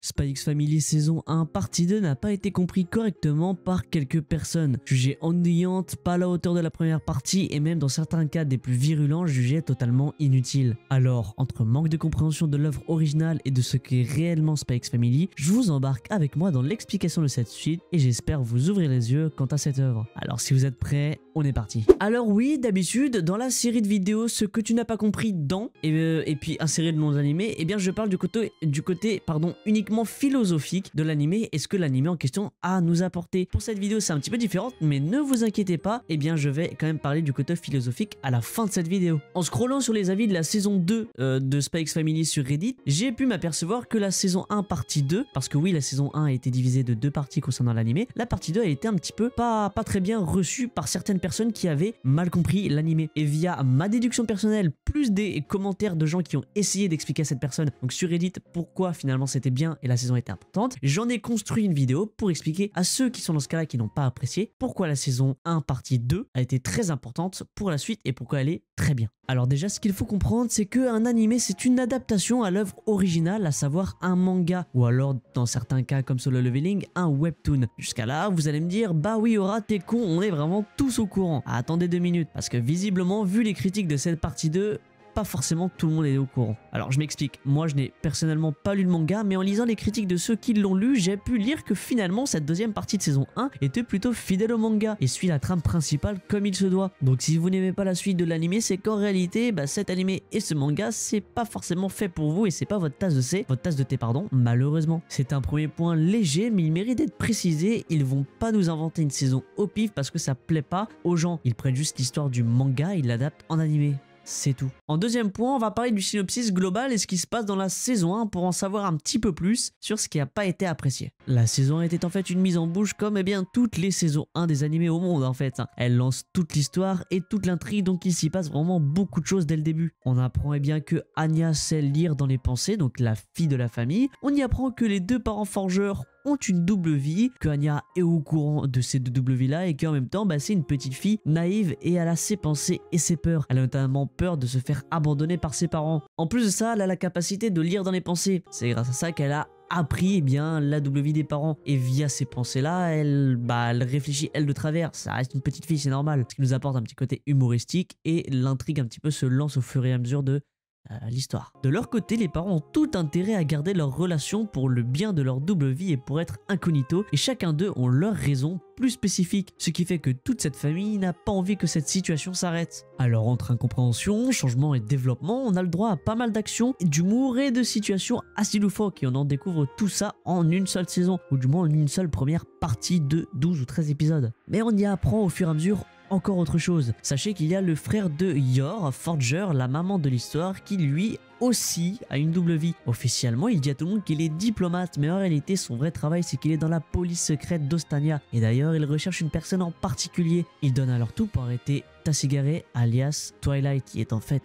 Spy X Family saison 1 partie 2 n'a pas été compris correctement par quelques personnes. Jugée ennuyante, pas à la hauteur de la première partie et même dans certains cas des plus virulents, jugée totalement inutile. Alors, entre manque de compréhension de l'œuvre originale et de ce qu'est réellement Spy X Family, je vous embarque avec moi dans l'explication de cette suite et j'espère vous ouvrir les yeux quant à cette œuvre. Alors si vous êtes prêts, on est parti. Alors oui, d'habitude, dans la série de vidéos, ce que tu n'as pas compris dans, et puis insérer le nom de l'animé, eh bien je parle du côté uniquement philosophique de l'animé et ce que l'animé en question a à nous apporter. Pour cette vidéo, c'est un petit peu différent, mais ne vous inquiétez pas, eh bien je vais quand même parler du côté philosophique à la fin de cette vidéo. En scrollant sur les avis de la saison 2 de Spy X Family sur Reddit, j'ai pu m'apercevoir que la saison 1 partie 2, parce que oui, la saison 1 a été divisée de 2 parties concernant l'animé, la partie 2 a été un petit peu pas très bien reçue par certaines personnes qui avaient mal compris l'animé. Et via ma déduction personnelle, plus des commentaires de gens qui ont essayé d'expliquer à cette personne, donc sur Reddit, pourquoi finalement c'était bien et la saison était importante, j'en ai construit une vidéo pour expliquer à ceux qui sont dans ce cas-là qui n'ont pas apprécié pourquoi la saison 1 partie 2 a été très importante pour la suite et pourquoi elle est très bien. Alors déjà, ce qu'il faut comprendre, c'est qu'un animé, c'est une adaptation à l'œuvre originale, à savoir un manga, ou alors dans certains cas comme Solo Leveling, un webtoon. Jusqu'à là, vous allez me dire, bah oui Aura, t'es con, on est vraiment tous au courant. Attendez 2 minutes, parce que visiblement, vu les critiques de cette partie 2, pas forcément tout le monde est au courant. Alors je m'explique, moi je n'ai personnellement pas lu le manga, mais en lisant les critiques de ceux qui l'ont lu, j'ai pu lire que finalement cette deuxième partie de saison 1 était plutôt fidèle au manga et suit la trame principale comme il se doit. Donc si vous n'aimez pas la suite de l'animé, c'est qu'en réalité, cet animé et ce manga, c'est pas forcément fait pour vous et c'est pas votre tasse de thé, malheureusement. C'est un premier point léger, mais il mérite d'être précisé. Ils vont pas nous inventer une saison au pif parce que ça plaît pas aux gens. Ils prennent juste l'histoire du manga et ils l'adaptent en animé. C'est tout. En deuxième point, on va parler du synopsis global et ce qui se passe dans la saison 1 pour en savoir un petit peu plus sur ce qui n'a pas été apprécié. La saison 1 était en fait une mise en bouche comme toutes les saisons 1 des animés au monde en fait. Elle lance toute l'histoire et toute l'intrigue, donc il s'y passe vraiment beaucoup de choses dès le début. On apprend que Anya sait lire dans les pensées, donc la fille de la famille. On y apprend que les deux parents forgeurs ont une double vie, que Anya est au courant de ces deux doubles vies là et qu'en même temps c'est une petite fille naïve et elle a ses pensées et ses peurs. Elle a notamment peur de se faire abandonner par ses parents. En plus de ça, elle a la capacité de lire dans les pensées. C'est grâce à ça qu'elle a appris la double vie des parents et via ces pensées là elle réfléchit elle de travers. Ça reste une petite fille, c'est normal, ce qui nous apporte un petit côté humoristique et l'intrigue un petit peu se lance au fur et à mesure de l'histoire. De leur côté, les parents ont tout intérêt à garder leur relation pour le bien de leur double vie et pour être incognito, et chacun d'eux ont leurs raisons plus spécifiques, ce qui fait que toute cette famille n'a pas envie que cette situation s'arrête. Alors entre incompréhension, changement et développement, on a le droit à pas mal d'actions, d'humour et de situations assez loufoques et on en découvre tout ça en une seule saison, ou du moins en une seule première partie de 12 ou 13 épisodes. Mais on y apprend au fur et à mesure encore autre chose. Sachez qu'il y a le frère de Yor, Forger, la maman de l'histoire, qui lui aussi a une double vie. Officiellement, il dit à tout le monde qu'il est diplomate, mais en réalité, son vrai travail, c'est qu'il est dans la police secrète d'Ostania. Et d'ailleurs, il recherche une personne en particulier. Il donne alors tout pour arrêter Tashigare, alias Twilight, qui est en fait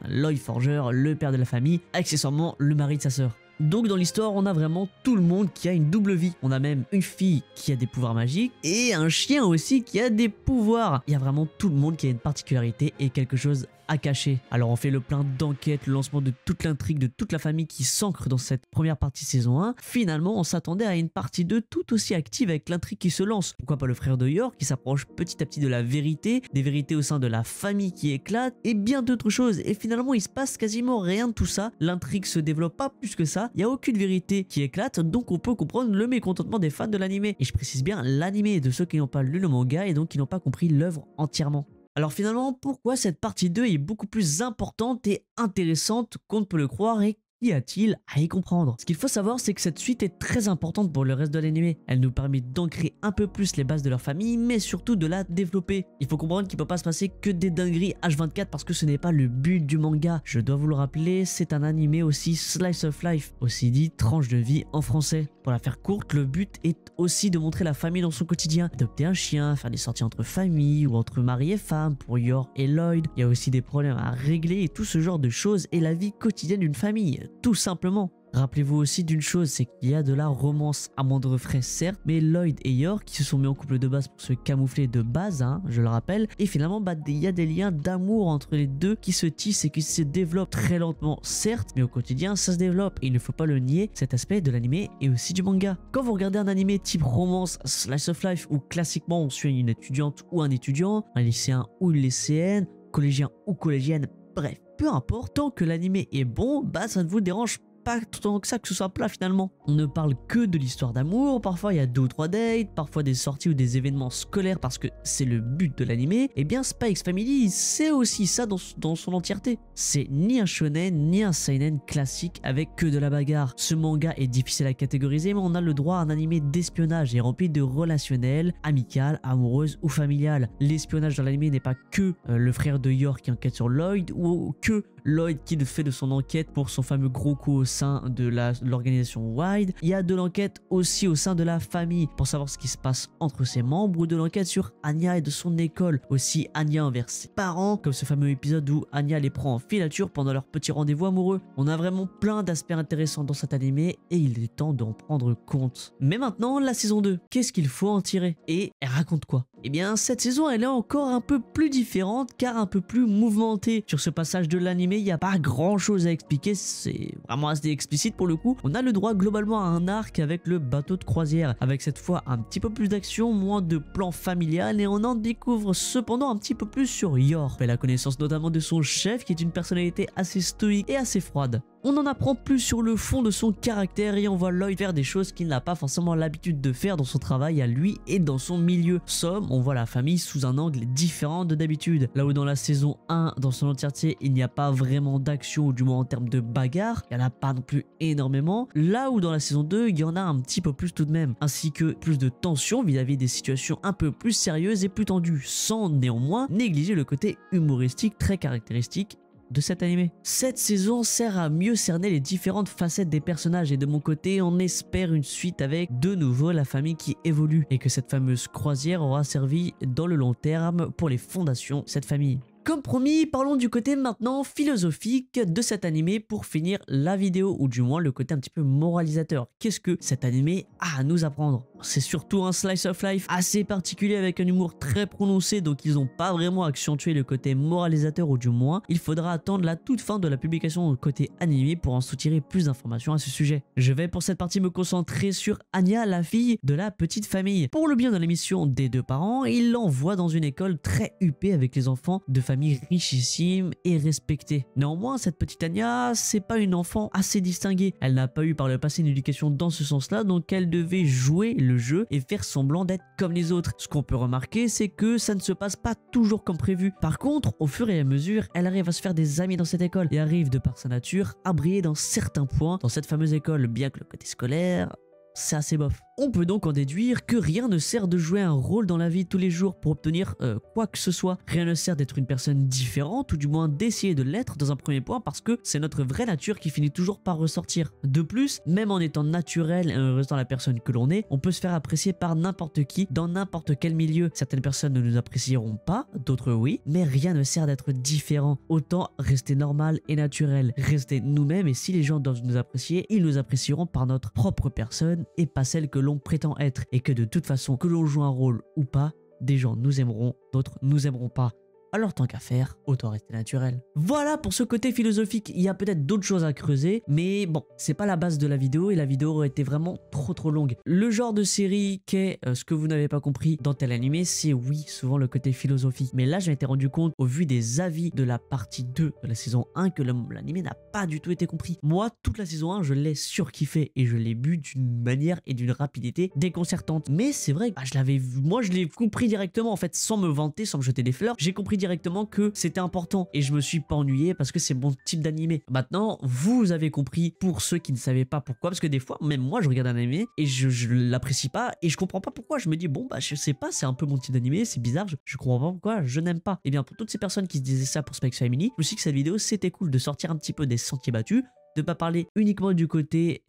Lloyd Forger, le père de la famille, accessoirement le mari de sa sœur. Donc dans l'histoire, on a vraiment tout le monde qui a une double vie. On a même une fille qui a des pouvoirs magiques et un chien aussi qui a des pouvoirs. Il y a vraiment tout le monde qui a une particularité et quelque chose à cacher. Alors on fait le plein d'enquêtes, le lancement de toute l'intrigue de toute la famille qui s'ancre dans cette première partie saison 1. Finalement, on s'attendait à une partie 2 tout aussi active avec l'intrigue qui se lance. Pourquoi pas le frère de Yor qui s'approche petit à petit de la vérité, des vérités au sein de la famille qui éclatent et bien d'autres choses. Et finalement, il se passe quasiment rien de tout ça. L'intrigue se développe pas plus que ça. Il n'y a aucune vérité qui éclate, donc on peut comprendre le mécontentement des fans de l'animé. Et je précise bien l'animé de ceux qui n'ont pas lu le manga et donc qui n'ont pas compris l'œuvre entièrement. Alors finalement, pourquoi cette partie 2 est beaucoup plus importante et intéressante qu'on ne peut le croire et qu'y a-t-il à y comprendre? Ce qu'il faut savoir, c'est que cette suite est très importante pour le reste de l'animé. Elle nous permet d'ancrer un peu plus les bases de leur famille, mais surtout de la développer. Il faut comprendre qu'il ne peut pas se passer que des dingueries H24 parce que ce n'est pas le but du manga. Je dois vous le rappeler, c'est un animé aussi slice of life, aussi dit tranche de vie en français. Pour la faire courte, le but est aussi de montrer la famille dans son quotidien. Adopter un chien, faire des sorties entre familles ou entre mari et femme pour Yor et Lloyd. Il y a aussi des problèmes à régler et tout ce genre de choses et la vie quotidienne d'une famille, tout simplement. Rappelez-vous aussi d'une chose, c'est qu'il y a de la romance à moindre frais certes, mais Lloyd et Yor qui se sont mis en couple de base pour se camoufler de base, hein, je le rappelle, et finalement il y a des liens d'amour entre les deux qui se tissent et qui se développent très lentement certes, mais au quotidien ça se développe et il ne faut pas le nier, cet aspect de l'anime et aussi du manga. Quand vous regardez un anime type romance, slice of life où classiquement on suit une étudiante ou un étudiant, un lycéen ou une lycéenne, collégien ou collégienne, bref, peu importe, tant que l'anime est bon, bah ça ne vous dérange pas tant que ça que ce soit plat finalement. On ne parle que de l'histoire d'amour, parfois il y a 2 ou 3 dates, parfois des sorties ou des événements scolaires parce que c'est le but de l'anime. Et bien Spy X Family c'est aussi ça dans son entièreté. C'est ni un shonen ni un seinen classique avec que de la bagarre. Ce manga est difficile à catégoriser mais on a le droit à un anime d'espionnage et rempli de relationnel, amical, amoureuse ou familial. L'espionnage dans l'anime n'est pas que le frère de Yor qui enquête sur Lloyd ou que Lloyd qui fait de son enquête pour son fameux gros coup au sein de l'organisation Wide. Il y a de l'enquête aussi au sein de la famille pour savoir ce qui se passe entre ses membres ou de l'enquête sur Anya et de son école. Aussi Anya envers ses parents, comme ce fameux épisode où Anya les prend en filature pendant leur petit rendez-vous amoureux. On a vraiment plein d'aspects intéressants dans cet anime et il est temps d'en prendre compte. Mais maintenant, la saison 2, qu'est-ce qu'il faut en tirer? Et elle raconte quoi? Eh bien, cette saison, elle est encore un peu plus différente car un peu plus mouvementée. Sur ce passage de l'anime, il n'y a pas grand chose à expliquer, c'est vraiment assez explicite pour le coup. On a le droit globalement à un arc avec le bateau de croisière, avec cette fois un petit peu plus d'action, moins de plan familial et on en découvre cependant un petit peu plus sur Yor. On fait la connaissance notamment de son chef qui est une personnalité assez stoïque et assez froide. On en apprend plus sur le fond de son caractère et on voit Lloyd faire des choses qu'il n'a pas forcément l'habitude de faire dans son travail à lui et dans son milieu. Somme, on voit la famille sous un angle différent de d'habitude. Là où dans la saison 1, dans son entièreté, il n'y a pas vraiment d'action ou du moins en termes de bagarre, il n'y en a pas non plus énormément. Là où dans la saison 2, il y en a un petit peu plus tout de même, ainsi que plus de tension vis-à-vis des situations un peu plus sérieuses et plus tendues, sans néanmoins négliger le côté humoristique très caractéristique de cet anime. Cette saison sert à mieux cerner les différentes facettes des personnages et de mon côté on espère une suite avec de nouveau la famille qui évolue et que cette fameuse croisière aura servi dans le long terme pour les fondations de cette famille. Comme promis, parlons du côté maintenant philosophique de cet animé pour finir la vidéo, ou du moins le côté un petit peu moralisateur. Qu'est-ce que cet animé a à nous apprendre? C'est surtout un slice of life assez particulier avec un humour très prononcé, donc ils n'ont pas vraiment accentué le côté moralisateur, ou du moins il faudra attendre la toute fin de la publication au côté animé pour en soutirer plus d'informations à ce sujet. Je vais pour cette partie me concentrer sur Anya, la fille de la petite famille. Pour le bien de la mission des 2 parents, il l'envoie dans une école très huppée avec les enfants de famille richissime et respectée. Néanmoins, cette petite Anya, c'est pas une enfant assez distinguée. Elle n'a pas eu par le passé une éducation dans ce sens-là, donc elle devait jouer le jeu et faire semblant d'être comme les autres. Ce qu'on peut remarquer, c'est que ça ne se passe pas toujours comme prévu. Par contre, au fur et à mesure, elle arrive à se faire des amis dans cette école et arrive de par sa nature à briller dans certains points dans cette fameuse école, bien que le côté scolaire, c'est assez bof. On peut donc en déduire que rien ne sert de jouer un rôle dans la vie de tous les jours pour obtenir quoi que ce soit. Rien ne sert d'être une personne différente ou du moins d'essayer de l'être dans un premier point parce que c'est notre vraie nature qui finit toujours par ressortir. De plus, même en étant naturel et en restant la personne que l'on est, on peut se faire apprécier par n'importe qui dans n'importe quel milieu. Certaines personnes ne nous apprécieront pas, d'autres oui, mais rien ne sert d'être différent. Autant rester normal et naturel, rester nous-mêmes et si les gens doivent nous apprécier, ils nous apprécieront par notre propre personne et pas celle que l'on prétend être et que de toute façon que l'on joue un rôle ou pas, des gens nous aimeront, d'autres nous aimeront pas. Alors tant qu'à faire, autant rester naturel. Voilà pour ce côté philosophique, il y a peut-être d'autres choses à creuser, mais bon, c'est pas la base de la vidéo et la vidéo aurait été vraiment trop longue. Le genre de série qu'est ce que vous n'avez pas compris dans tel animé, c'est oui, souvent le côté philosophique. Mais là, je m'étais rendu compte au vu des avis de la partie 2 de la saison 1 que l'animé n'a pas du tout été compris. Moi, toute la saison 1, je l'ai surkiffé et je l'ai bu d'une manière et d'une rapidité déconcertante. Mais c'est vrai que moi je l'ai compris directement en fait, sans me vanter, sans me jeter des fleurs. J'ai compris directement que c'était important et je me suis pas ennuyé parce que c'est mon type d'animé. Maintenant, vous avez compris pour ceux qui ne savaient pas pourquoi, parce que des fois, même moi, je regarde un animé et je l'apprécie pas et je comprends pas pourquoi. Je me dis, bon, bah, je sais pas, c'est un peu mon type d'animé, c'est bizarre, je comprends pas pourquoi, je n'aime pas. Et bien, pour toutes ces personnes qui se disaient ça pour Spy X Family, je me suis dit que cette vidéo, c'était cool de sortir un petit peu des sentiers battus, de pas parler uniquement du côté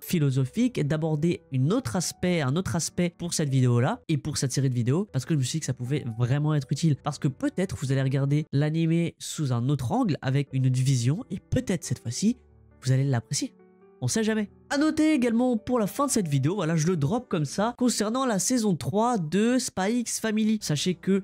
philosophique, d'aborder un autre aspect pour cette vidéo là et pour cette série de vidéos parce que je me suis dit que ça pouvait vraiment être utile parce que peut-être vous allez regarder l'animé sous un autre angle avec une autre vision et peut-être cette fois-ci vous allez l'apprécier. On sait jamais. À noter également pour la fin de cette vidéo, voilà, je le drop comme ça, concernant la saison 3 de Spy X Family. Sachez que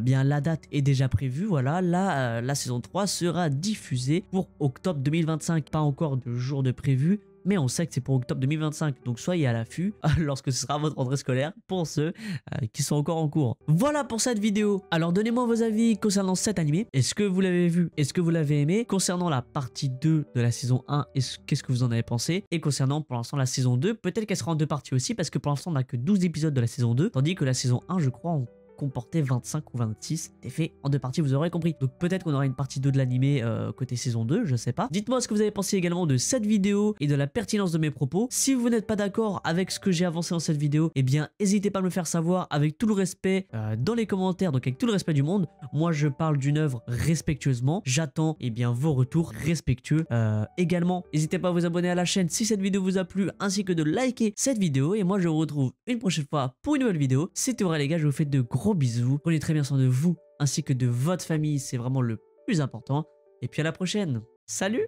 bien la date est déjà prévue, voilà, la saison 3 sera diffusée pour octobre 2025, pas encore de jour de prévu, mais on sait que c'est pour octobre 2025, donc soyez à l'affût lorsque ce sera votre rentrée scolaire pour ceux qui sont encore en cours. Voilà pour cette vidéo. Alors donnez-moi vos avis concernant cet animé. Est-ce que vous l'avez vu? Est-ce que vous l'avez aimé? Concernant la partie 2 de la saison 1, qu'est-ce que vous en avez pensé? Et concernant pour l'instant la saison 2, peut-être qu'elle sera en deux parties aussi, parce que pour l'instant on n'a que 12 épisodes de la saison 2, tandis que la saison 1, je crois, comportait 25 ou 26. C'est fait en deux parties, vous aurez compris. Donc peut-être qu'on aura une partie 2 de l'animé côté saison 2, je sais pas. Dites-moi ce que vous avez pensé également de cette vidéo et de la pertinence de mes propos. Si vous n'êtes pas d'accord avec ce que j'ai avancé dans cette vidéo, eh bien n'hésitez pas à me le faire savoir avec tout le respect dans les commentaires, donc avec tout le respect du monde. Moi je parle d'une œuvre respectueusement. J'attends bien vos retours respectueux. Également, n'hésitez pas à vous abonner à la chaîne si cette vidéo vous a plu, ainsi que de liker cette vidéo. Et moi je vous retrouve une prochaine fois pour une nouvelle vidéo. C'était vrai les gars, je vous fais de gros bisous, prenez très bien soin de vous ainsi que de votre famille, c'est vraiment le plus important. Et puis à la prochaine, salut!